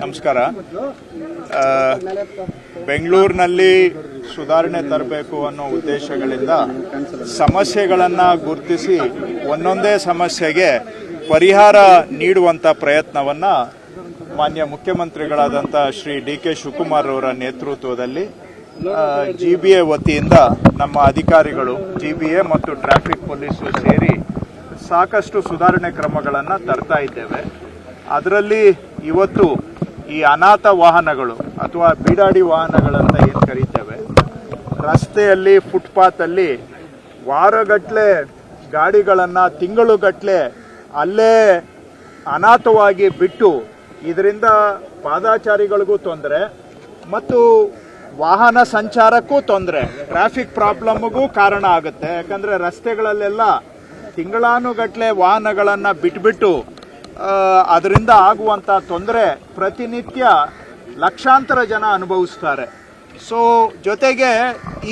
ನಮಸ್ಕಾರ. ಬೆಂಗಳೂರಿನಲ್ಲಿ ಸುಧಾರಣೆ ತರಬೇಕು ಅನ್ನೋ ಉದ್ದೇಶಗಳಿಂದ ಸಮಸ್ಯೆಗಳನ್ನು ಗುರುತಿಸಿ ಒಂದೊಂದೇ ಸಮಸ್ಯೆಗೆ ಪರಿಹಾರ ನೀಡುವಂಥ ಪ್ರಯತ್ನವನ್ನು ಮಾನ್ಯ ಮುಖ್ಯಮಂತ್ರಿಗಳಾದಂಥ ಶ್ರೀ ಡಿ.ಕೆ. ಶಿವಕುಮಾರ್ ಅವರ ನೇತೃತ್ವದಲ್ಲಿ GBA ವತಿಯಿಂದ ನಮ್ಮ ಅಧಿಕಾರಿಗಳು GBA ಮತ್ತು ಟ್ರಾಫಿಕ್ ಪೊಲೀಸು ಸೇರಿ ಸಾಕಷ್ಟು ಸುಧಾರಣೆ ಕ್ರಮಗಳನ್ನು ತರ್ತಾ ಇದ್ದೇವೆ. ಅದರಲ್ಲಿ ಇವತ್ತು ಈ ಅನಾಥ ವಾಹನಗಳು ಅಥವಾ ಬೀಡಾಡಿ ವಾಹನಗಳಂತ ಏನು ಕರೀತೇವೆ, ರಸ್ತೆಯಲ್ಲಿ ಫುಟ್ಪಾತಲ್ಲಿ ವಾರಗಟ್ಟಲೆ ಗಾಡಿಗಳನ್ನು ತಿಂಗಳುಗಟ್ಟಲೆ ಅಲ್ಲೇ ಅನಾಥವಾಗಿ ಬಿಟ್ಟು ಇದರಿಂದ ಪಾದಾಚಾರಿಗಳಿಗೂ ತೊಂದರೆ ಮತ್ತು ವಾಹನ ಸಂಚಾರಕ್ಕೂ ತೊಂದರೆ, ಟ್ರಾಫಿಕ್ ಪ್ರಾಬ್ಲಮ್ಗೂ ಕಾರಣ ಆಗುತ್ತೆ. ಯಾಕಂದರೆ ರಸ್ತೆಗಳಲ್ಲೆಲ್ಲ ತಿಂಗಳಾನುಗಟ್ಟಲೆ ವಾಹನಗಳನ್ನು ಬಿಟ್ಬಿಟ್ಟು ಅದರಿಂದ ಆಗುವಂಥ ತೊಂದರೆ ಪ್ರತಿನಿತ್ಯ ಲಕ್ಷಾಂತರ ಜನ ಅನುಭವಿಸ್ತಾರೆ. ಸೊ ಜೊತೆಗೆ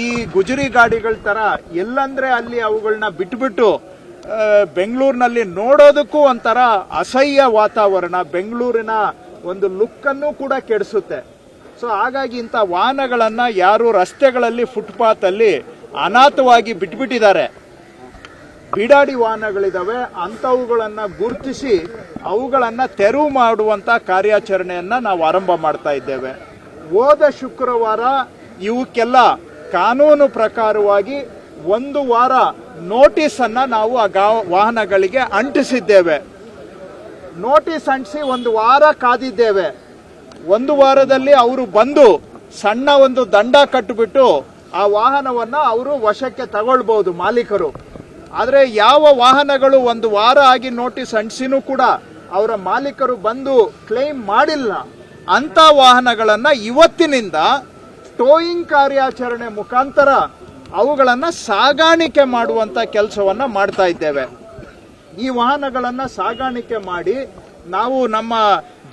ಈ ಗುಜರಿ ಗಾಡಿಗಳ ಥರ ಎಲ್ಲಂದ್ರೆ ಅಲ್ಲಿ ಅವುಗಳನ್ನ ಬಿಟ್ಬಿಟ್ಟು ಬೆಂಗಳೂರಿನಲ್ಲಿ ನೋಡೋದಕ್ಕೂ ಒಂಥರ ಅಸಹ್ಯ ವಾತಾವರಣ, ಬೆಂಗಳೂರಿನ ಒಂದು ಲುಕ್ಕನ್ನು ಕೂಡ ಕೆಡಿಸುತ್ತೆ. ಸೊ ಹಾಗಾಗಿ ಇಂಥ ವಾಹನಗಳನ್ನು ಯಾರು ರಸ್ತೆಗಳಲ್ಲಿ ಫುಟ್ಪಾತಲ್ಲಿ ಅನಾಥವಾಗಿ ಬಿಟ್ಬಿಟ್ಟಿದ್ದಾರೆ, ಬೀಡಾಡಿ ವಾಹನಗಳಿದಾವೆ, ಅಂಥವುಗಳನ್ನು ಗುರುತಿಸಿ ಅವುಗಳನ್ನು ತೆರವು ಮಾಡುವಂಥ ಕಾರ್ಯಾಚರಣೆಯನ್ನು ನಾವು ಆರಂಭ ಮಾಡ್ತಾ ಇದ್ದೇವೆ. ಹೋದ ಶುಕ್ರವಾರ ಇವಕ್ಕೆಲ್ಲ ಕಾನೂನು ಪ್ರಕಾರವಾಗಿ 1 ವಾರ ನೋಟಿಸನ್ನು ನಾವು ಆ ವಾಹನಗಳಿಗೆ ಅಂಟಿಸಿದ್ದೇವೆ. ನೋಟಿಸ್ ಅಂಟಿಸಿ 1 ವಾರ ಕಾದಿದ್ದೇವೆ. 1 ವಾರದಲ್ಲಿ ಅವರು ಬಂದು ಸಣ್ಣ ಒಂದು ದಂಡ ಕಟ್ಟಿಬಿಟ್ಟು ಆ ವಾಹನವನ್ನು ಅವರು ವಶಕ್ಕೆ ತಗೊಳ್ಬಹುದು ಮಾಲೀಕರು. ಆದರೆ ಯಾವ ವಾಹನಗಳು 1 ವಾರ ಆಗಿ ನೋಟಿಸ್ ಅಂಟಿಸಿನೂ ಕೂಡ ಅವರ ಮಾಲೀಕರು ಬಂದು ಕ್ಲೈಮ್ ಮಾಡಿಲ್ಲ, ಅಂತ ವಾಹನಗಳನ್ನು ಇವತ್ತಿನಿಂದ ಟೋಯಿಂಗ್ ಕಾರ್ಯಾಚರಣೆ ಮುಖಾಂತರ ಅವುಗಳನ್ನು ಸಾಗಾಣಿಕೆ ಮಾಡುವಂತ ಕೆಲಸವನ್ನು ಮಾಡ್ತಾ ಇದ್ದೇವೆ. ಈ ವಾಹನಗಳನ್ನು ಸಾಗಾಣಿಕೆ ಮಾಡಿ ನಾವು ನಮ್ಮ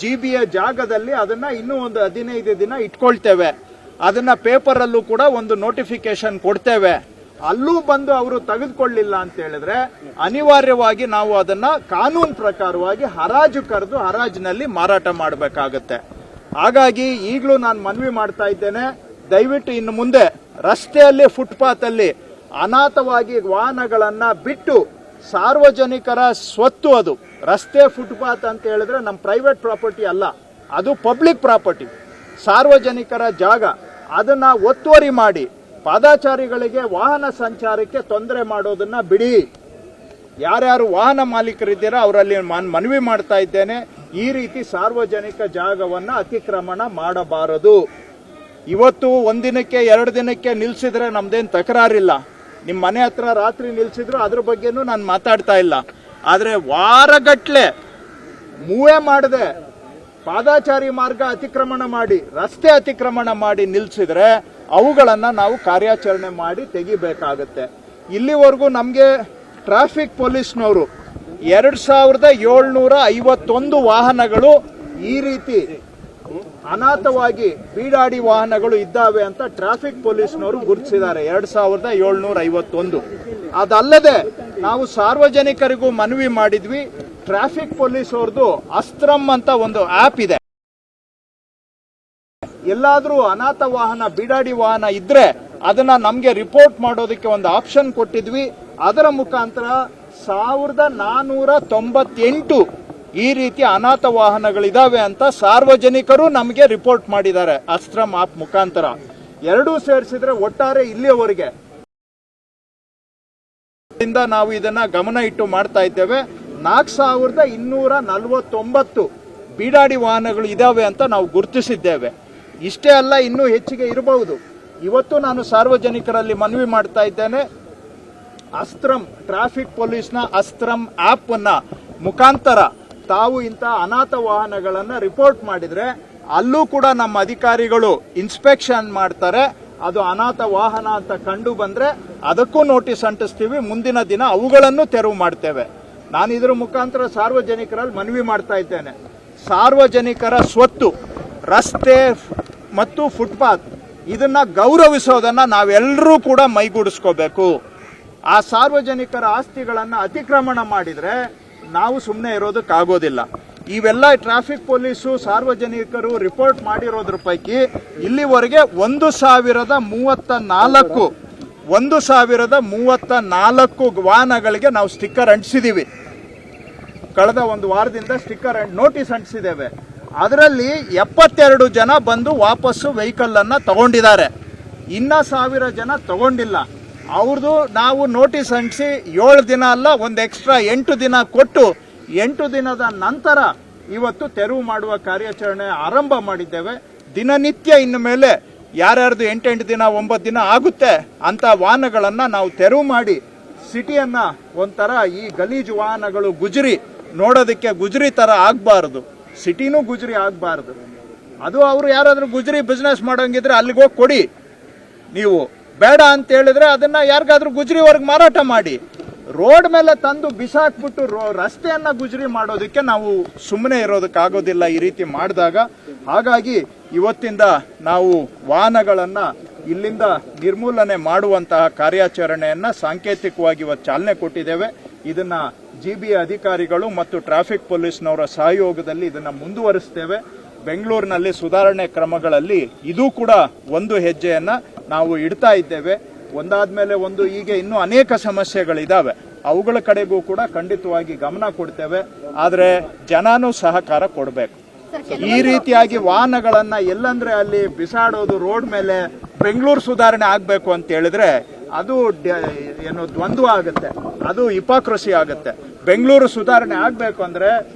GBA ಜಾಗದಲ್ಲಿ ಅದನ್ನ ಇನ್ನೂ ಒಂದು 15 ದಿನ ಇಟ್ಕೊಳ್ತೇವೆ. ಅದನ್ನ ಪೇಪರಲ್ಲೂ ಕೂಡ ಒಂದು ನೋಟಿಫಿಕೇಶನ್ ಕೊಡ್ತೇವೆ. ಅಲ್ಲೂ ಬಂದು ಅವರು ತೆಗೆದುಕೊಳ್ಳಿಲ್ಲ ಅಂತ ಹೇಳಿದ್ರೆ ಅನಿವಾರ್ಯವಾಗಿ ನಾವು ಅದನ್ನ ಕಾನೂನು ಪ್ರಕಾರವಾಗಿ ಹರಾಜು ಕರೆದು ಹರಾಜಿನಲ್ಲಿ ಮಾರಾಟ ಮಾಡಬೇಕಾಗತ್ತೆ. ಹಾಗಾಗಿ ಈಗಲೂ ನಾನು ಮನವಿ ಮಾಡ್ತಾ ಇದ್ದೇನೆ, ದಯವಿಟ್ಟು ಇನ್ನು ಮುಂದೆ ರಸ್ತೆಯಲ್ಲಿ ಫುಟ್ಪಾತ್ ಅಲ್ಲಿ ಅನಾಥವಾಗಿ ವಾಹನಗಳನ್ನ ಬಿಟ್ಟು, ಸಾರ್ವಜನಿಕರ ಸ್ವತ್ತು ಅದು, ರಸ್ತೆ ಫುಟ್ಪಾತ್ ಅಂತ ಹೇಳಿದ್ರೆ ನಮ್ಮ ಪ್ರೈವೇಟ್ ಪ್ರಾಪರ್ಟಿ ಅಲ್ಲ, ಅದು ಪಬ್ಲಿಕ್ ಪ್ರಾಪರ್ಟಿ, ಸಾರ್ವಜನಿಕರ ಜಾಗ. ಅದನ್ನ ಒತ್ತುವರಿ ಮಾಡಿ ಪಾದಾಚಾರಿಗಳಿಗೆ ವಾಹನ ಸಂಚಾರಕ್ಕೆ ತೊಂದರೆ ಮಾಡೋದನ್ನ ಬಿಡಿ. ಯಾರ್ಯಾರು ವಾಹನ ಮಾಲೀಕರಿದ್ದೀರಾ ಅವರಲ್ಲಿ ಮನವಿ ಮಾಡ್ತಾ ಇದ್ದೇನೆ, ಈ ರೀತಿ ಸಾರ್ವಜನಿಕ ಜಾಗವನ್ನ ಅತಿಕ್ರಮಣ ಮಾಡಬಾರದು. ಇವತ್ತು 1 ದಿನಕ್ಕೆ 2 ದಿನಕ್ಕೆ ನಿಲ್ಸಿದ್ರೆ ನಮ್ದೇನು ತಕರಾರಿಲ್ಲ. ನಿಮ್ಮ ಮನೆ ಹತ್ರ ರಾತ್ರಿ ನಿಲ್ಸಿದ್ರು ಅದ್ರ ಬಗ್ಗೆನೂ ನಾನು ಮಾತಾಡ್ತಾ ಇಲ್ಲ. ಆದರೆ ವಾರಗಟ್ಲೆ ಮೂವೇ ಮಾಡದೆ ಪಾದಾಚಾರಿ ಮಾರ್ಗ ಅತಿಕ್ರಮಣ ಮಾಡಿ, ರಸ್ತೆ ಅತಿಕ್ರಮಣ ಮಾಡಿ ನಿಲ್ಸಿದ್ರೆ ಅವುಗಳನ್ನು ನಾವು ಕಾರ್ಯಾಚರಣೆ ಮಾಡಿ ತೆಗಿಬೇಕಾಗತ್ತೆ. ಇಲ್ಲಿವರೆಗೂ ನಮಗೆ ಟ್ರಾಫಿಕ್ ಪೊಲೀಸ್ನವರು 2751 ವಾಹನಗಳು ಈ ರೀತಿ ಅನಾಥವಾಗಿ ಬೀಡಾಡಿ ವಾಹನಗಳು ಇದ್ದಾವೆ ಅಂತ ಟ್ರಾಫಿಕ್ ಪೊಲೀಸ್ನವರು ಗುರುತಿಸಿದ್ದಾರೆ, 2751. ಅದಲ್ಲದೆ ನಾವು ಸಾರ್ವಜನಿಕರಿಗೂ ಮನವಿ ಮಾಡಿದ್ವಿ, ಟ್ರಾಫಿಕ್ ಪೊಲೀಸ್ ಅವ್ರದ್ದು ಅಸ್ತ್ರಂ ಅಂತ ಒಂದು ಆಪ್ ಇದೆ. ಎಲ್ಲಾದ್ರೂ ಅನಾಥ ವಾಹನ ಬೀಡಾಡಿ ವಾಹನ ಇದ್ರೆ ಅದನ್ನ ನಮ್ಗೆ ರಿಪೋರ್ಟ್ ಮಾಡೋದಕ್ಕೆ ಒಂದು ಆಪ್ಷನ್ ಕೊಟ್ಟಿದ್ವಿ. ಅದರ ಮುಖಾಂತರ 1498 ಈ ರೀತಿ ಅನಾಥ ವಾಹನಗಳಿದಾವೆ ಅಂತ ಸಾರ್ವಜನಿಕರು ನಮಗೆ ರಿಪೋರ್ಟ್ ಮಾಡಿದ್ದಾರೆ ಅಸ್ತ್ರಂ ಆಪ್ ಮುಖಾಂತರ. ಎರಡೂ ಸೇರಿಸಿದ್ರೆ ಒಟ್ಟಾರೆ ಇಲ್ಲಿಯವರೆಗೆ ನಾವು ಇದನ್ನ ಗಮನ ಇಟ್ಟು ಮಾಡ್ತಾ ಇದ್ದೇವೆ. 4249 ಬೀಡಾಡಿ ವಾಹನಗಳು ಇದಾವೆ ಅಂತ ನಾವು ಗುರುತಿಸಿದ್ದೇವೆ. ಇಷ್ಟೇ ಅಲ್ಲ, ಇನ್ನೂ ಹೆಚ್ಚಿಗೆ ಇರಬಹುದು. ಇವತ್ತು ನಾನು ಸಾರ್ವಜನಿಕರಲ್ಲಿ ಮನವಿ ಮಾಡ್ತಾ ಇದ್ದೇನೆ, ಅಸ್ತ್ರಂ ಟ್ರಾಫಿಕ್ ಪೊಲೀಸ್ನ ಅಸ್ತ್ರಂ ಆಪ್ ನ ಮುಖಾಂತರ ತಾವು ಇಂಥ ಅನಾಥ ವಾಹನಗಳನ್ನು ರಿಪೋರ್ಟ್ ಮಾಡಿದ್ರೆ ಅಲ್ಲೂ ಕೂಡ ನಮ್ಮ ಅಧಿಕಾರಿಗಳು ಇನ್ಸ್ಪೆಕ್ಷನ್ ಮಾಡ್ತಾರೆ. ಅದು ಅನಾಥ ವಾಹನ ಅಂತ ಕಂಡು ಬಂದ್ರೆ ಅದಕ್ಕೂ ನೋಟಿಸ್ ಅಂಟಿಸ್ತೀವಿ. ಮುಂದಿನ ದಿನ ಅವುಗಳನ್ನು ತೆರವು ಮಾಡ್ತೇವೆ. ನಾನು ಇದರ ಮುಖಾಂತರ ಸಾರ್ವಜನಿಕರಲ್ಲಿ ಮನವಿ ಮಾಡ್ತಾ ಇದ್ದೇನೆ, ಸಾರ್ವಜನಿಕರ ಸ್ವತ್ತು ರಸ್ತೆ ಮತ್ತು ಫುಟ್ಪಾತ್ ಇದನ್ನ ಗೌರವಿಸೋದನ್ನ ನಾವೆಲ್ಲರೂ ಕೂಡ ಮೈಗೂಡಿಸ್ಕೋಬೇಕು. ಆ ಸಾರ್ವಜನಿಕರ ಆಸ್ತಿಗಳನ್ನು ಅತಿಕ್ರಮಣ ಮಾಡಿದ್ರೆ ನಾವು ಸುಮ್ಮನೆ ಇರೋದಕ್ಕಾಗೋದಿಲ್ಲ. ಇವೆಲ್ಲ ಟ್ರಾಫಿಕ್ ಪೊಲೀಸು ಸಾರ್ವಜನಿಕರು ರಿಪೋರ್ಟ್ ಮಾಡಿರೋದ್ರ ಪೈಕಿ ಇಲ್ಲಿವರೆಗೆ 1034 ವಾಹನಗಳಿಗೆ ನಾವು ಸ್ಟಿಕ್ಕರ್ ಅಂಟಿಸಿದೀವಿ. ಕಳೆದ ಒಂದು ವಾರದಿಂದ ಸ್ಟಿಕ್ಕರ್ ನೋಟಿಸ್ ಅಂಟಿಸಿದ್ದೇವೆ. ಅದರಲ್ಲಿ 72 ಜನ ಬಂದು ವಾಪಸ್ಸು ವೆಹಿಕಲ್ ಅನ್ನ ತಗೊಂಡಿದ್ದಾರೆ. ಇನ್ನ 1000 ಜನ ತಗೊಂಡಿಲ್ಲ. ಅವ್ರದ್ದು ನಾವು ನೋಟಿಸ್ ಅಂಟಿಸಿ 7 ದಿನ ಅಲ್ಲ, ಒಂದು ಎಕ್ಸ್ಟ್ರಾ 8 ದಿನ ಕೊಟ್ಟು 8 ದಿನದ ನಂತರ ಇವತ್ತು ತೆರವು ಮಾಡುವ ಕಾರ್ಯಾಚರಣೆ ಆರಂಭ ಮಾಡಿದ್ದೇವೆ. ದಿನನಿತ್ಯ ಇನ್ನು ಮೇಲೆ ಯಾರ್ಯಾರ್ದು 8 ದಿನ 9 ದಿನ ಆಗುತ್ತೆ ಅಂತ ವಾಹನಗಳನ್ನ ನಾವು ತೆರವು ಮಾಡಿ ಸಿಟಿಯನ್ನ ಒಂಥರ ಈ ಗಲೀಜು ವಾಹನಗಳು ಗುಜರಿ ನೋಡೋದಕ್ಕೆ ಗುಜರಿ ತರ ಆಗಬಾರದು, ಸಿಟಿನೂ ಗುಜರಿ ಆಗಬಾರದು. ಅದು ಅವರು ಯಾರಾದ್ರೂ ಗುಜರಿ ಬಿಸ್ನೆಸ್ ಮಾಡೋಂಗಿದ್ರೆ ಅಲ್ಲಿಗೆ ಹೋಗಿ ಕೊಡಿ. ನೀವು ಬೇಡ ಅಂತ ಹೇಳಿದ್ರೆ ಅದನ್ನ ಯಾರಿಗಾದ್ರೂ ಗುಜರಿವರೆಗೆ ಮಾರಾಟ ಮಾಡಿ. ರೋಡ್ ಮೇಲೆ ತಂದು ಬಿಸಾಕ್ಬಿಟ್ಟು ರಸ್ತೆಯನ್ನ ಗುಜರಿ ಮಾಡೋದಕ್ಕೆ ನಾವು ಸುಮ್ಮನೆ ಇರೋದಕ್ಕಾಗೋದಿಲ್ಲ ಈ ರೀತಿ ಮಾಡಿದಾಗ. ಹಾಗಾಗಿ ಇವತ್ತಿಂದ ನಾವು ವಾಹನಗಳನ್ನ ಇಲ್ಲಿಂದ ನಿರ್ಮೂಲನೆ ಮಾಡುವಂತಹ ಕಾರ್ಯಾಚರಣೆಯನ್ನ ಸಾಂಕೇತಿಕವಾಗಿ ಇವತ್ತು ಚಾಲನೆ ಕೊಟ್ಟಿದ್ದೇವೆ. ಇದನ್ನ ಜಿಬಿಎ ಅಧಿಕಾರಿಗಳು ಮತ್ತು ಟ್ರಾಫಿಕ್ ಪೊಲೀಸ್ನವರ ಸಹಯೋಗದಲ್ಲಿ ಇದನ್ನ ಮುಂದುವರಿಸ್ತೇವೆ. ಬೆಂಗಳೂರಿನಲ್ಲಿ ಸುಧಾರಣೆ ಕ್ರಮಗಳಲ್ಲಿ ಇದು ಕೂಡ ಒಂದು ಹೆಜ್ಜೆಯನ್ನ ನಾವು ಇಡ್ತಾ ಇದ್ದೇವೆ. ಒಂದಾದ್ಮೇಲೆ ಒಂದು ಹೀಗೆ ಇನ್ನೂ ಅನೇಕ ಸಮಸ್ಯೆಗಳಿದಾವೆ, ಅವುಗಳ ಕಡೆಗೂ ಕೂಡ ಖಂಡಿತವಾಗಿ ಗಮನ ಕೊಡ್ತೇವೆ. ಆದ್ರೆ ಜನನೂ ಸಹಕಾರ ಕೊಡಬೇಕು. ಈ ರೀತಿಯಾಗಿ ವಾಹನಗಳನ್ನ ಎಲ್ಲಂದ್ರೆ ಅಲ್ಲಿ ಬಿಸಾಡೋದು ರೋಡ್ ಮೇಲೆ ಬೆಂಗಳೂರು ಸುಧಾರಣೆ ಆಗ್ಬೇಕು ಅಂತ ಹೇಳಿದ್ರೆ ಅದು ಏನು ದ್ವಂದ್ವ ಆಗುತ್ತೆ, ಅದು ಹಿಪಾಕ್ರಸಿ ಆಗುತ್ತೆ. ಬೆಂಗಳೂರು ಸುಧಾರಣೆ ಆಗ್ಬೇಕು ಅಂದ್ರೆ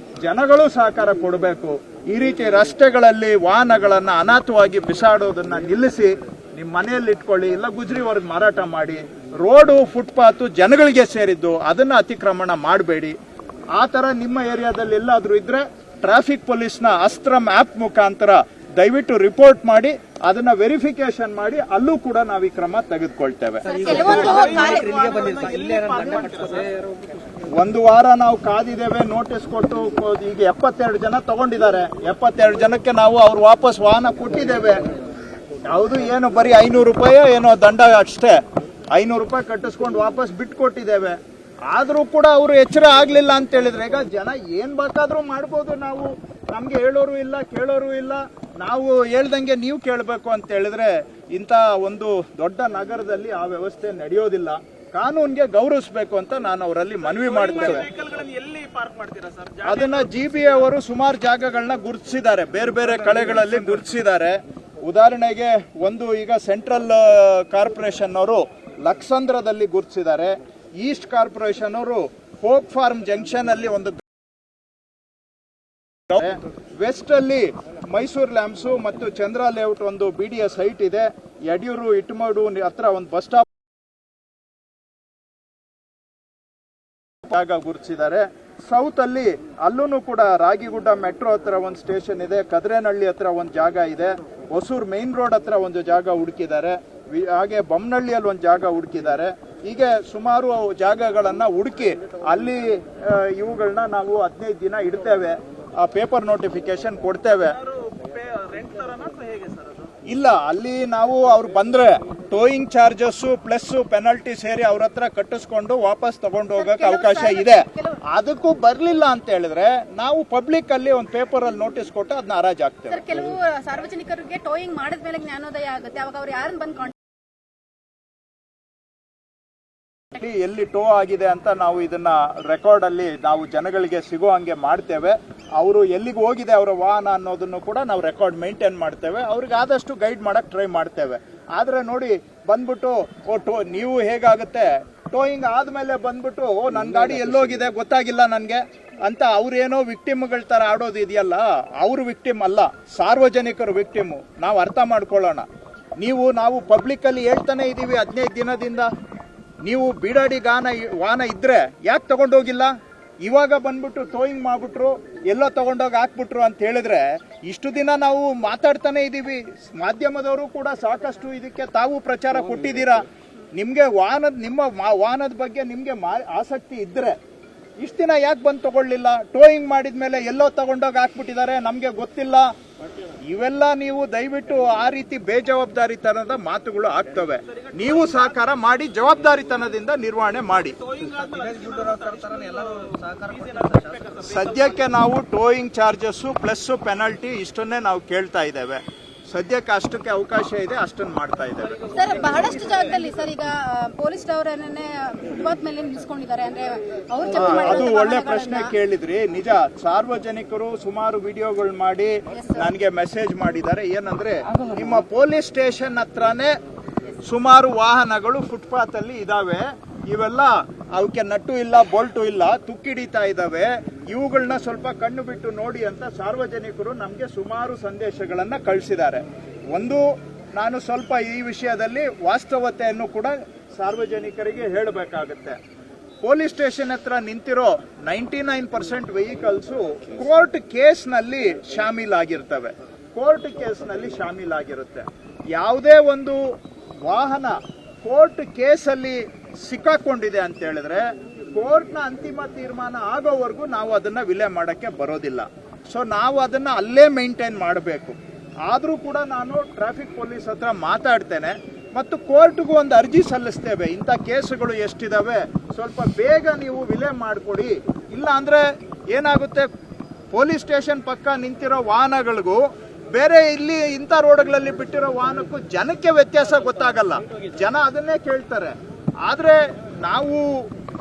ಜನಗಳು ಸಹಕಾರ ಕೊಡಬೇಕು. ಈ ರೀತಿ ರಸ್ತೆಗಳಲ್ಲಿ ವಾಹನಗಳನ್ನ ಅನಾಥವಾಗಿ ಬಿಸಾಡೋದನ್ನ ನಿಲ್ಲಿಸಿ ನಿಮ್ಮ ಮನೆಯಲ್ಲಿ ಇಟ್ಕೊಳ್ಳಿ, ಇಲ್ಲ ಗುಜರಿವರೆಗೆ ಮಾರಾಟ ಮಾಡಿ. ರೋಡು ಫುಟ್ಪಾತ್ ಜನಗಳಿಗೆ ಸೇರಿದ್ದು, ಅದನ್ನ ಅತಿಕ್ರಮಣ ಮಾಡಬೇಡಿ. ಆ ತರ ನಿಮ್ಮ ಏರಿಯಾದಲ್ಲಿ ಎಲ್ಲಾದ್ರೂ ಇದ್ರೆ ಟ್ರಾಫಿಕ್ ಪೊಲೀಸ್ನ ಅಸ್ತ್ರಂ ಆಪ್ ಮುಖಾಂತರ ದಯವಿಟ್ಟು ರಿಪೋರ್ಟ್ ಮಾಡಿ ಅದನ್ನ ವೆರಿಫಿಕೇಶನ್ ಮಾಡಿ ಅಲ್ಲೂ ಕೂಡ ನಾವು ಈ ಕ್ರಮ ತೆಗೆದುಕೊಳ್ತೇವೆ. ಒಂದು ವಾರ ನಾವು ಕಾದಿದ್ದೇವೆ, ನೋಟಿಸ್ ಕೊಟ್ಟು ಈಗ 72 ಜನ ತಗೊಂಡಿದ್ದಾರೆ. 72 ಜನಕ್ಕೆ ನಾವು ಅವ್ರು ವಾಪಸ್ ವಾಹನ ಕೊಟ್ಟಿದ್ದೇವೆ. ಯಾವುದು ಏನು ಬರೀ 500 ರೂಪಾಯಿ ಏನೋ ದಂಡ ಅಷ್ಟೇ, 500 ರೂಪಾಯಿ ಕಟ್ಟಿಸ್ಕೊಂಡು ವಾಪಸ್ ಬಿಟ್ಟು ಕೊಟ್ಟಿದ್ದೇವೆ. ಆದ್ರೂ ಕೂಡ ಅವರು ಎಚ್ಚರ ಆಗ್ಲಿಲ್ಲ ಅಂತ ಹೇಳಿದ್ರೆ ಈಗ ಜನ ಏನ್ ಬೇಕಾದ್ರೂ ಮಾಡ್ಬೋದು. ನಾವು ನಮ್ಗೆ ಹೇಳೋರು ಇಲ್ಲ, ಕೇಳೋರು ಇಲ್ಲ, ನಾವು ಹೇಳ್ದಂಗೆ ನೀವು ಕೇಳಬೇಕು ಅಂತ ಹೇಳಿದ್ರೆ ಇಂಥ ಒಂದು ದೊಡ್ಡ ನಗರದಲ್ಲಿ ಆ ವ್ಯವಸ್ಥೆ ನಡೆಯೋದಿಲ್ಲ. ಕಾನೂನಿಗೆ ಗೌರವಿಸಬೇಕು ಅಂತ ನಾನು ಅವರಲ್ಲಿ ಮನವಿ ಮಾಡ್ತೇವೆ. ಅದನ್ನ ಜಿಬಿಎ ಅವರು ಸುಮಾರು ಜಾಗಗಳನ್ನ ಗುರುತಿಸಿದ್ದಾರೆ, ಬೇರೆ ಬೇರೆ ಕಡೆಗಳಲ್ಲಿ ಗುರುತಿಸಿದ್ದಾರೆ. ಉದಾಹರಣೆಗೆ ಒಂದು ಈಗ ಸೆಂಟ್ರಲ್ ಕಾರ್ಪೊರೇಷನ್ ಅವರು ಲಕ್ಸಂದ್ರದಲ್ಲಿ ಗುರುತಿಸಿದ್ದಾರೆ. ಈಸ್ಟ್ ಕಾರ್ಪೊರೇಷನ್ ಅವರು ಹೋಪ್ ಫಾರ್ಮ್ ಜಂಕ್ಷನ್ ಅಲ್ಲಿ ಒಂದು, ವೆಸ್ಟ್ ಅಲ್ಲಿ ಮೈಸೂರು ಲ್ಯಾಂಪ್ಸು ಮತ್ತು ಚಂದ್ರ ಲೇಔಟ್ ಒಂದು ಬಿಡಿಎ ಸೈಟ್ ಇದೆ. ಯಡಿಯೂರು ಇಟ್ಮಡು ಹತ್ರ ಒಂದು ಬಸ್ ಸ್ಟಾಪ್ ಜಾಗ ಗುರುತಿಸಿದ್ದಾರೆ. ಸೌತ್ ಅಲ್ಲಿ ಅಲ್ಲೂ ಕೂಡ ರಾಗಿಗುಡ್ಡ ಮೆಟ್ರೋ ಹತ್ರ ಒಂದು ಸ್ಟೇಷನ್ ಇದೆ, ಕದ್ರೇನಹಳ್ಳಿ ಹತ್ರ ಒಂದು ಜಾಗ ಇದೆ, ಹೊಸೂರು ಮೇನ್ ರೋಡ್ ಹತ್ರ ಒಂದು ಜಾಗ ಹುಡುಕಿದ್ದಾರೆ, ಹಾಗೆ ಬೊಮ್ಮನಹಳ್ಳಿಯಲ್ಲಿ ಒಂದು ಜಾಗ ಹುಡುಕಿದ್ದಾರೆ. ಹೀಗೆ ಸುಮಾರು ಜಾಗಗಳನ್ನ ಹುಡುಕಿ ಅಲ್ಲಿ ಇವುಗಳನ್ನ ನಾವು 15 ದಿನ ಇಡ್ತೇವೆ, ಆ ಪೇಪರ್ ನೋಟಿಫಿಕೇಶನ್ ಕೊಡ್ತೇವೆ. ಇಲ್ಲ, ಅಲ್ಲಿ ನಾವು ಅವ್ರು ಬಂದ್ರೆ ಟೋಯಿಂಗ್ ಚಾರ್ಜಸ್ ಪ್ಲಸ್ ಪೆನಲ್ಟಿ ಸೇರಿ ಅವ್ರ ಹತ್ರ ಕಟ್ಟಿಸ್ಕೊಂಡು ವಾಪಸ್ ತಗೊಂಡು ಹೋಗಕ್ಕೆ ಅವಕಾಶ ಇದೆ. ಅದಕ್ಕೂ ಬರ್ಲಿಲ್ಲ ಅಂತ ಹೇಳಿದ್ರೆ ನಾವು ಪಬ್ಲಿಕ್ ಅಲ್ಲಿ ಒಂದು ಪೇಪರ್ ಅಲ್ಲಿ ನೋಟಿಸ್ ಕೊಟ್ಟು ಅದನ್ನ ಹರಾಜ್ ಆಗ್ತೇವೆ. ಕೆಲವು ಸಾರ್ವಜನಿಕರಿಗೆ ಟೋಯಿಂಗ್ ಮಾಡಿದ್ಮೇಲೆ ಜ್ಞಾನೋದಯ ಆಗುತ್ತೆ, ಅವಾಗ ಅವ್ರು ಯಾರನ್ನ ಬಂದು ಎಲ್ಲಿ ಟೋ ಆಗಿದೆ ಅಂತ ನಾವು ಇದನ್ನ ರೆಕಾರ್ಡ್ ಅಲ್ಲಿ ನಾವು ಜನಗಳಿಗೆ ಸಿಗೋ ಹಂಗೆ ಮಾಡ್ತೇವೆ. ಅವರು ಎಲ್ಲಿಗೆ ಹೋಗಿದೆ ಅವರ ವಾಹನ ಅನ್ನೋದನ್ನು ಕೂಡ ನಾವು ರೆಕಾರ್ಡ್ ಮೇಂಟೈನ್ ಮಾಡ್ತೇವೆ. ಅವ್ರಿಗೆ ಆದಷ್ಟು ಗೈಡ್ ಮಾಡಕ್ ಟ್ರೈ ಮಾಡ್ತೇವೆ. ಆದ್ರೆ ನೋಡಿ ಬಂದ್ಬಿಟ್ಟು ನೀವು ಹೇಗಾಗುತ್ತೆ, ಟೋಯಿಂಗ್ ಆದ್ಮೇಲೆ ಬಂದ್ಬಿಟ್ಟು ನನ್ ಗಾಡಿ ಎಲ್ಲೋಗಿದೆ ಗೊತ್ತಾಗಿಲ್ಲ ನನ್ಗೆ ಅಂತ ಅವ್ರೇನೋ ವಿಕ್ಟಿಮ್ಗಳ ತರ ಆಡೋದು ಇದೆಯಲ್ಲ, ಅವ್ರು ವಿಕ್ಟಿಮ್ ಅಲ್ಲ, ಸಾರ್ವಜನಿಕರು ವಿಕ್ಟಿಮ್. ನಾವು ಅರ್ಥ ಮಾಡ್ಕೊಳ್ಳೋಣ. ನಾವು ಪಬ್ಲಿಕ್ ಅಲ್ಲಿ ಹೇಳ್ತಾನೆ ಇದೀವಿ 15 ದಿನದಿಂದ. ನೀವು ಬೀಡಾಡಿ ವಾಹನ ಇದ್ರೆ ಯಾಕೆ ತಗೊಂಡೋಗಿಲ್ಲ? ಇವಾಗ ಬಂದ್ಬಿಟ್ಟು ಟೋಯಿಂಗ್ ಮಾಡ್ಬಿಟ್ರು, ಎಲ್ಲೋ ತಗೊಂಡೋಗಿ ಹಾಕ್ಬಿಟ್ರು ಅಂತ ಹೇಳಿದ್ರೆ ಇಷ್ಟು ದಿನ ನಾವು ಮಾತಾಡ್ತಾನೆ ಇದೀವಿ. ಮಾಧ್ಯಮದವರು ಕೂಡ ಸಾಕಷ್ಟು ಇದಕ್ಕೆ ತಾವು ಪ್ರಚಾರ ಕೊಟ್ಟಿದ್ದೀರಾ. ನಿಮ್ಗೆ ನಿಮ್ಮ ವಾಹನದ ಬಗ್ಗೆ ನಿಮ್ಗೆ ಆಸಕ್ತಿ ಇದ್ರೆ ಇಷ್ಟು ದಿನ ಯಾಕೆ ಬಂದು ತಗೊಳ್ಳಿಲ್ಲ? ಟೋಯಿಂಗ್ ಮಾಡಿದ್ಮೇಲೆ ಎಲ್ಲೋ ತಗೊಂಡೋಗಿ ಹಾಕ್ಬಿಟ್ಟಿದ್ದಾರೆ, ನಮ್ಗೆ ಗೊತ್ತಿಲ್ಲ ಇವೆಲ್ಲ ನೀವು ದಯವಿಟ್ಟು ಆ ರೀತಿ ಬೇಜವಾಬ್ದಾರಿತನದ ಮಾತುಗಳು ಆಗ್ತವೆ. ನೀವು ಸಹಕಾರ ಮಾಡಿ, ಜವಾಬ್ದಾರಿತನದಿಂದ ನಿರ್ವಹಣೆ ಮಾಡಿ. ಸದ್ಯಕ್ಕೆ ನಾವು ಟೋಯಿಂಗ್ ಚಾರ್ಜಸ್ ಪ್ಲಸ್ ಪೆನಲ್ಟಿ ಇಷ್ಟನ್ನೇ ನಾವು ಕೇಳ್ತಾ ಇದ್ದೇವೆ. ಸದ್ಯಕ್ಕೆ ಅಷ್ಟಕ್ಕೆ ಅವಕಾಶ ಇದೆ, ಅಷ್ಟನ್ನು ಮಾಡ್ತಾ ಇದ್ದೇವೆ. ಸರ್, ಬಹಳಷ್ಟು ಜಾಗದಲ್ಲಿ ಸರ್ ಈಗ ಪೊಲೀಸ್ ಅವರನ್ನೇ ಫುಟ್ಪಾತ್ ಮೇಲೆ ನಿಲ್ಲಿಸ್ಕೊಂಡಿದ್ದಾರೆ. ಅಂದ್ರೆ ಅದು ಒಳ್ಳೆ ಪ್ರಶ್ನೆ ಕೇಳಿದ್ರಿ. ನಿಜ, ಸಾರ್ವಜನಿಕರು ಸುಮಾರು ವಿಡಿಯೋಗಳು ಮಾಡಿ ನನಗೆ ಮೆಸೇಜ್ ಮಾಡಿದ್ದಾರೆ. ಏನಂದ್ರೆ, ನಿಮ್ಮ ಪೊಲೀಸ್ ಸ್ಟೇಷನ್ ಹತ್ರನೇ ಸುಮಾರು ವಾಹನಗಳು ಫುಟ್ಪಾತ್ ಅಲ್ಲಿ ಇದಾವೆ, ಇವೆಲ್ಲ ಅವಕ್ಕೆ ನಟ್ಟು ಇಲ್ಲ, ಬೋಲ್ಟು ಇಲ್ಲ, ತುಕ್ಕಿಡಿತಾ ಇದ್ದಾವೆ, ಇವುಗಳನ್ನ ಸ್ವಲ್ಪ ಕಣ್ಣು ಬಿಟ್ಟು ನೋಡಿ ಅಂತ ಸಾರ್ವಜನಿಕರು ನಮಗೆ ಸುಮಾರು ಸಂದೇಶಗಳನ್ನ ಕಳಿಸಿದ್ದಾರೆ. ನಾನು ಸ್ವಲ್ಪ ಈ ವಿಷಯದಲ್ಲಿ ವಾಸ್ತವತೆಯನ್ನು ಕೂಡ ಸಾರ್ವಜನಿಕರಿಗೆ ಹೇಳಬೇಕಾಗುತ್ತೆ. ಪೊಲೀಸ್ ಸ್ಟೇಷನ್ ಹತ್ರ ನಿಂತಿರೋ 99% ವೆಹಿಕಲ್ಸು ಕೋರ್ಟ್ ಕೇಸ್ನಲ್ಲಿ ಶಾಮೀಲಾಗಿರ್ತವೆ. ಯಾವುದೇ ಒಂದು ವಾಹನ ಕೋರ್ಟ್ ಕೇಸಲ್ಲಿ ಸಿಕ್ಕಾಕೊಂಡಿದೆ ಅಂತ ಹೇಳಿದ್ರೆ ಕೋರ್ಟ್ನ ಅಂತಿಮ ತೀರ್ಮಾನ ಆಗೋವರೆಗೂ ನಾವು ಅದನ್ನ ವಿಲೆ ಮಾಡಕ್ಕೆ ಬರೋದಿಲ್ಲ. ಸೊ ನಾವು ಅದನ್ನ ಅಲ್ಲೇ ಮೇಂಟೈನ್ ಮಾಡಬೇಕು. ಆದರೂ ಕೂಡ ನಾನು ಟ್ರಾಫಿಕ್ ಪೊಲೀಸ್ ಹತ್ರ ಮಾತಾಡ್ತೇನೆ ಮತ್ತು ಕೋರ್ಟ್ಗೂ ಒಂದು ಅರ್ಜಿ ಸಲ್ಲಿಸ್ತೇವೆ. ಇಂಥ ಕೇಸುಗಳು ಎಷ್ಟಿದಾವೆ, ಸ್ವಲ್ಪ ಬೇಗ ನೀವು ವಿಲೆ ಮಾಡಿಕೊಡಿ. ಇಲ್ಲ ಅಂದ್ರೆ ಏನಾಗುತ್ತೆ, ಪೊಲೀಸ್ ಸ್ಟೇಷನ್ ಪಕ್ಕ ನಿಂತಿರೋ ವಾಹನಗಳಿಗೂ ಬೇರೆ ಇಲ್ಲಿ ಇಂಥ ರೋಡ್ಗಳಲ್ಲಿ ಬಿಟ್ಟಿರೋ ವಾಹನಕ್ಕೂ ಜನಕ್ಕೆ ವ್ಯತ್ಯಾಸ ಗೊತ್ತಾಗಲ್ಲ. ಜನ ಅದನ್ನೇ ಕೇಳ್ತಾರೆ. ಆದರೆ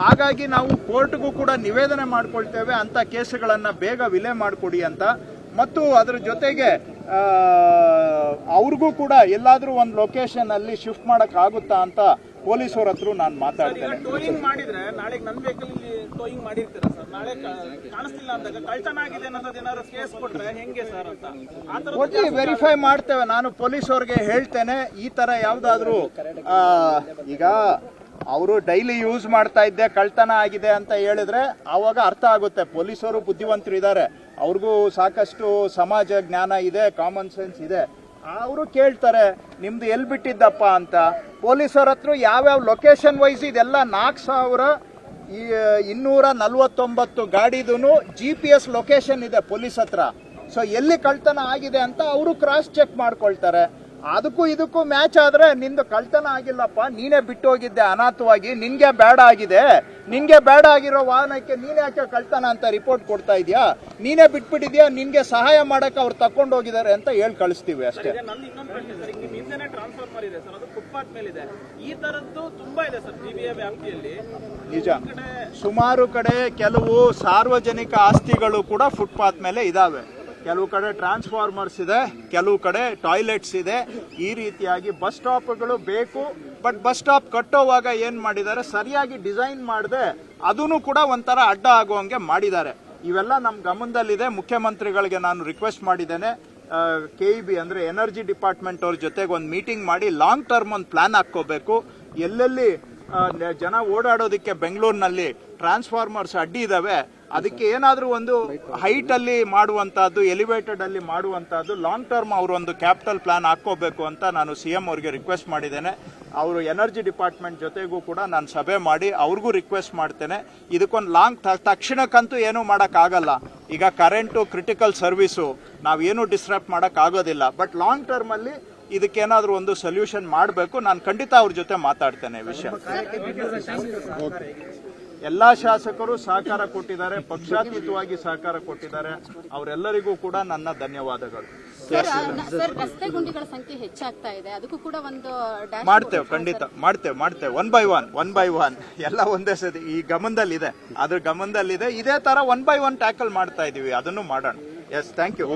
ಹಾಗಾಗಿ ನಾವು ಕೋರ್ಟ್ಗೂ ಕೂಡ ನಿವೇದನೆ ಮಾಡ್ಕೊಳ್ತೇವೆ ಅಂಥ ಕೇಸುಗಳನ್ನು ಬೇಗ ವಿಲೆ ಮಾಡಿಕೊಡಿ ಅಂತ. ಮತ್ತು ಅದರ ಜೊತೆಗೆ ಅವ್ರಿಗೂ ಕೂಡ ಎಲ್ಲಾದರೂ ಒಂದು ಲೊಕೇಶನ್ ಅಲ್ಲಿ ಶಿಫ್ಟ್ ಮಾಡೋಕ್ಕಾಗುತ್ತಾ ಅಂತ ಪೊಲೀಸರ ಹತ್ರ ನಾನು ಮಾತಾಡ್ತೇನೆ. ಟೋಯಿಂಗ್ ಮಾಡಿದ್ರೆ ನಾಳೆ ನನ್ನ ವೆಹಿಕಲ್ ಟೋಯಿಂಗ್ ಮಾಡಿರ್ತೀರಾ ಸರ್, ನಾಳೆ ಕಾಣಿಸ್ತಿಲ್ಲ ಅಂದಾಗ ಕಳ್ತನ ಆಗಿದೆ ಅನ್ನೋದು ಏನಾದ್ರು ಕೇಸ್ ಕೊಟ್ರೆ ಹೆಂಗೆ ಸರ್ ಅಂತ ಕೊಟ್ಟು ವೆರಿಫೈ ಮಾಡ್ತೇವೆ. ನಾನು ಪೊಲೀಸವ್ರಿಗೆ ಹೇಳ್ತೇನೆ, ಈ ತರ ಯಾವ್ದಾದ್ರು ಈಗ ಅವರು ಡೈಲಿ ಯೂಸ್ ಮಾಡ್ತಾ ಇದ್ದೆ ಕಳ್ತನ ಆಗಿದೆ ಅಂತ ಹೇಳಿದ್ರೆ ಆವಾಗ ಅರ್ಥ ಆಗುತ್ತೆ. ಪೊಲೀಸರು ಬುದ್ಧಿವಂತರು ಇದ್ದಾರೆ, ಅವ್ರಿಗೂ ಸಾಕಷ್ಟು ಸಮಾಜ ಜ್ಞಾನ ಇದೆ, ಕಾಮನ್ ಸೆನ್ಸ್ ಇದೆ. ಅವರು ಕೇಳ್ತಾರೆ ನಿಮ್ದು ಎಲ್ಲಿ ಬಿಟ್ಟಿದ್ದಪ್ಪ ಅಂತ. ಪೊಲೀಸರ ಹತ್ರ ಯಾವ್ಯಾವ ಲೊಕೇಶನ್ ವೈಸ್ ಇದೆಲ್ಲ 4249 ಗಾಡಿದೂ GPS ಲೊಕೇಶನ್ ಇದೆ ಪೊಲೀಸ್ ಹತ್ರ. ಸೊ ಎಲ್ಲಿ ಕಳ್ತನ ಆಗಿದೆ ಅಂತ ಅವರು ಕ್ರಾಸ್ ಚೆಕ್ ಮಾಡ್ಕೊಳ್ತಾರೆ. ಅದಕ್ಕೂ ಇದಕ್ಕೂ ಮ್ಯಾಚ್ ಆದ್ರೆ ನಿಂದು ಕಳ್ತನ ಆಗಿಲ್ಲಪ್ಪ, ನೀನೇ ಬಿಟ್ಟೋಗಿದ್ದೆ ಅನಾಥವಾಗಿ, ನಿನ್ಗೆ ಬೇಡ ಆಗಿದೆ, ನಿನ್ಗೆ ಬೇಡ ಆಗಿರೋ ವಾಹನಕ್ಕೆ ನೀನ್ ಯಾಕೆ ಕಳ್ತನ ಅಂತ ರಿಪೋರ್ಟ್ ಕೊಡ್ತಾ ಇದೀಯಾ, ನೀನೇ ಬಿಟ್ಬಿಟ್ಟಿದ್ಯಾ, ನಿನ್ಗೆ ಸಹಾಯ ಮಾಡಕ್ಕೆ ಅವ್ರು ತಕೊಂಡು ಹೋಗಿದ್ದಾರೆ ಅಂತ ಹೇಳಿ ಕಳಿಸ್ತೀವಿ ಅಷ್ಟೇ. ಟ್ರಾನ್ಸ್ಫಾರ್ಮರ್ ಇದೆ ಸರ್, ಅದು ಫುಟ್ಪಾತ್ ಮೇಲೆ ಇದೆ. ಈ ತರದ್ದು ತುಂಬಾ ಇದೆ ಸರ್ ಜಿಬಿಎ ವ್ಯಾಪ್ತಿಯಲ್ಲಿ. ನಿಜ, ಸುಮಾರು ಕಡೆ ಕೆಲವು ಸಾರ್ವಜನಿಕ ಆಸ್ತಿಗಳು ಕೂಡ ಫುಟ್ಪಾತ್ ಮೇಲೆ ಇದಾವೆ. ಕೆಲವು ಕಡೆ ಟ್ರಾನ್ಸ್ಫಾರ್ಮರ್ಸ್ ಇದೆ, ಕೆಲವು ಕಡೆ ಟಾಯ್ಲೆಟ್ಸ್ ಇದೆ. ಈ ರೀತಿಯಾಗಿ ಬಸ್ ಸ್ಟಾಪ್ಗಳು ಬೇಕು. ಬಟ್ ಬಸ್ ಸ್ಟಾಪ್ ಕಟ್ಟೋವಾಗ ಏನ್ ಮಾಡಿದ್ದಾರೆ, ಸರಿಯಾಗಿ ಡಿಸೈನ್ ಮಾಡದೆ ಅದನ್ನು ಕೂಡ ಒಂಥರ ಅಡ್ಡ ಆಗುವಂಗೆ ಮಾಡಿದ್ದಾರೆ. ಇವೆಲ್ಲ ನಮ್ಮ ಗಮನದಲ್ಲಿದೆ. ಮುಖ್ಯಮಂತ್ರಿಗಳಿಗೆ ನಾನು ರಿಕ್ವೆಸ್ಟ್ ಮಾಡಿದ್ದೇನೆ, KEB ಅಂದ್ರೆ ಎನರ್ಜಿ ಡಿಪಾರ್ಟ್ಮೆಂಟ್ ಅವ್ರ ಜೊತೆಗೆ ಒಂದು ಮೀಟಿಂಗ್ ಮಾಡಿ ಲಾಂಗ್ ಟರ್ಮ್ ಒಂದು ಪ್ಲಾನ್ ಹಾಕೋಬೇಕು. ಎಲ್ಲೆಲ್ಲಿ ಜನ ಓಡಾಡೋದಕ್ಕೆ ಬೆಂಗಳೂರಿನಲ್ಲಿ ಟ್ರಾನ್ಸ್ಫಾರ್ಮರ್ಸ್ ಅಡ್ಡಿ ಇದಾವೆ, ಅದಕ್ಕೆ ಏನಾದರೂ ಒಂದು ಹೈಟ್ ಅಲ್ಲಿ ಮಾಡುವಂತಹದ್ದು, ಎಲಿವೇಟೆಡ್ ಅಲ್ಲಿ ಮಾಡುವಂತಹದ್ದು ಲಾಂಗ್ ಟರ್ಮ್ ಅವರು ಒಂದು ಕ್ಯಾಪಿಟಲ್ ಪ್ಲಾನ್ ಹಾಕೋಬೇಕು ಅಂತ ನಾನು CM ಅವರಿಗೆ ರಿಕ್ವೆಸ್ಟ್ ಮಾಡಿದ್ದೇನೆ. ಅವರು ಎನರ್ಜಿ ಡಿಪಾರ್ಟ್ಮೆಂಟ್ ಜೊತೆಗೂ ಕೂಡ ನಾನು ಸಭೆ ಮಾಡಿ ಅವ್ರಿಗೂ ರಿಕ್ವೆಸ್ಟ್ ಮಾಡ್ತೇನೆ. ಇದಕ್ಕೊಂದು ತಕ್ಷಣಕ್ಕಂತೂ ಏನೂ ಮಾಡೋಕ್ಕಾಗಲ್ಲ. ಈಗ ಕರೆಂಟು ಕ್ರಿಟಿಕಲ್ ಸರ್ವಿಸು ನಾವೇನು ಡಿಸ್ಟ್ರಪ್ಟ್ ಮಾಡೋಕ್ಕಾಗೋದಿಲ್ಲ. ಬಟ್ ಲಾಂಗ್ ಟರ್ಮ್ ಅಲ್ಲಿ ಇದಕ್ಕೇನಾದ್ರೂ ಒಂದು ಸೊಲ್ಯೂಷನ್ ಮಾಡಬೇಕು. ನಾನು ಖಂಡಿತ ಅವ್ರ ಜೊತೆ ಮಾತಾಡ್ತೇನೆ ವಿಷಯ. ಎಲ್ಲಾ ಶಾಸಕರು ಸಹಕಾರ ಕೊಟ್ಟಿದ್ದಾರೆ, ಪಕ್ಷಾತೀತವಾಗಿ ಸಹಕಾರ ಕೊಟ್ಟಿದ್ದಾರೆ. ಅವರೆಲ್ಲರಿಗೂ ಕೂಡ ನನ್ನ ಧನ್ಯವಾದಗಳು. ಸರ್, ರಸ್ತೆ ಗುಂಡಿಗಳ ಸಂಖ್ಯೆ ಹೆಚ್ಚಾಗ್ತಾ ಇದೆ, ಅದಕ್ಕೂ ಕೂಡ ಒಂದು ಮಾಡ್ತೇವೆ, ಖಂಡಿತ ಮಾಡ್ತೇವೆ. ಒನ್ ಬೈ ಒನ್ ಎಲ್ಲ ಒಂದೇ ಸತಿ ಈ ಗಮನದಲ್ಲಿದೆ, ಅದ್ರ ಗಮನದಲ್ಲಿದೆ. ಇದೇ ತರ 1 by 1 ಟ್ಯಾಕಲ್ ಮಾಡ್ತಾ ಇದೀವಿ, ಅದನ್ನು ಮಾಡೋಣ. Yes, thank you.